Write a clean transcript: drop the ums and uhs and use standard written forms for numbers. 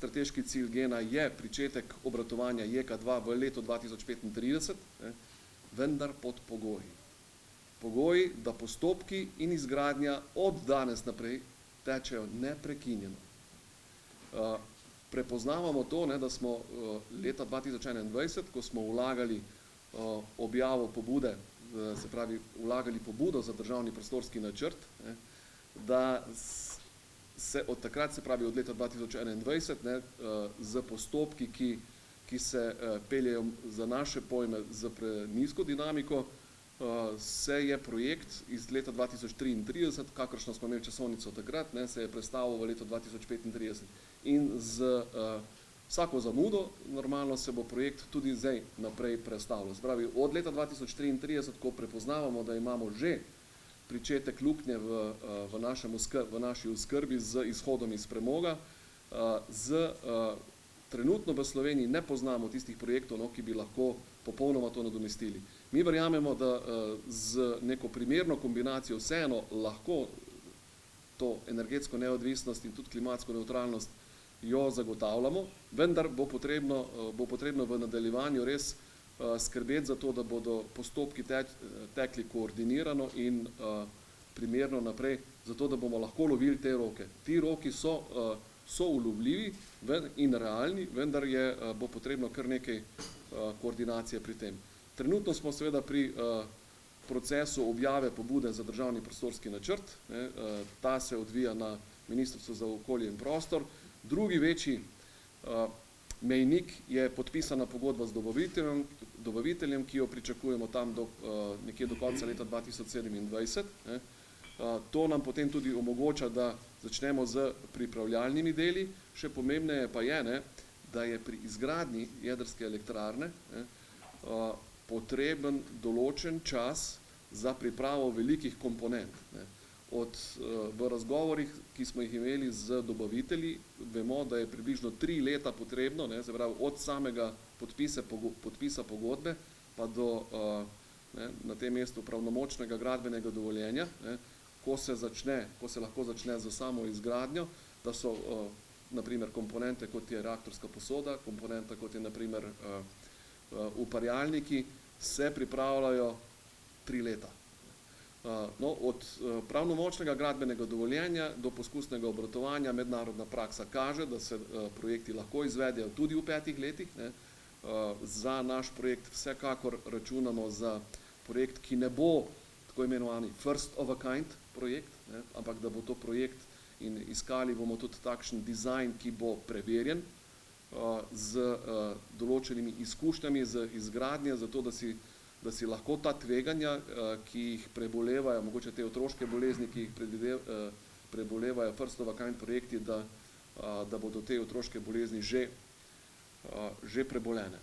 strateški cilj Gena je pričetek obratovanja JEK2 v letu 2035, vendar pod pogoji. Pogoji, da postopki in izgradnja od danes naprej tečejo neprekinjeno. Prepoznavamo to, da smo leta 2021, ko smo vlagali objavo pobude, se pravi vlagali pobudo za državni prostorski načrt, da se od takrat, se pravi od leta 2021, z postopki, ki se peljejo za naše pojme z prenizko dinamiko, se je projekt iz leta 2033, kakršno smo imeli časovnico takrat, se je prestavil v leto 2035 in z vsako zamudo normalno se bo projekt tudi zdaj naprej prestavljal. Spravi, od leta 2033, ko prepoznavamo, da imamo že pričetek luknje v naši oskrbi z izhodom iz premoga, trenutno v Sloveniji ne poznamo tistih projektov, ki bi lahko popolnoma to nadomestili. Mi verjamemo, da z neko primerno kombinacijo vseeno lahko to energetsko neodvisnost in tudi klimatsko nevtralnost jo zagotavljamo, vendar bo potrebno v nadaljevanju res skrbeti za to, da bodo postopki tekli koordinirano in primerno naprej, zato da bomo lahko lovili te roke. Ti roki so ulovljivi in realni, vendar bo potrebno kar nekaj koordinacije pri tem. Trenutno smo seveda pri procesu objave pobude za državni prostorski načrt, ta se odvija na Ministrstvu za okolje in prostor. Drugi večji mejnik je podpisana pogodba z dobaviteljem, ki jo pričakujemo tam nekje do konca leta 2027. To nam potem tudi omogoča, da začnemo z pripravljalnimi deli. Še pomembneje pa je, da je pri izgradnji jedrske elektrarne potreben določen čas za pripravo velikih komponent. V razgovorih, ki smo jih imeli z dobavitelji, vemo, da je približno 3 leta potrebno, se pravi od samega podpisa pogodbe pa do na tem mestu pravnomočnega gradbenega dovoljenja, ko se lahko začne z samo izgradnjo, da so naprimer komponente, kot je reaktorska posoda, komponenta, kot je naprimer uparjalniki, se pripravljajo 3 leta. Od pravnomočnega gradbenega dovoljenja do poskusnega obratovanja mednarodna praksa kaže, da se projekti lahko izvedejo tudi v 5 letih. Za naš projekt vsekakor računamo za projekt, ki ne bo tako imenovani first of a kind projekt, ampak da bo to projekt in iskali bomo tudi takšen dizajn, ki bo preverjen z določenimi izkušnjami z izgradnje, zato da si lahko ta tveganja, ki jih prebolevajo, mogoče te otroške bolezni, ki jih prebolevajo first of a kind projekti, da bodo te otroške bolezni že prebolene.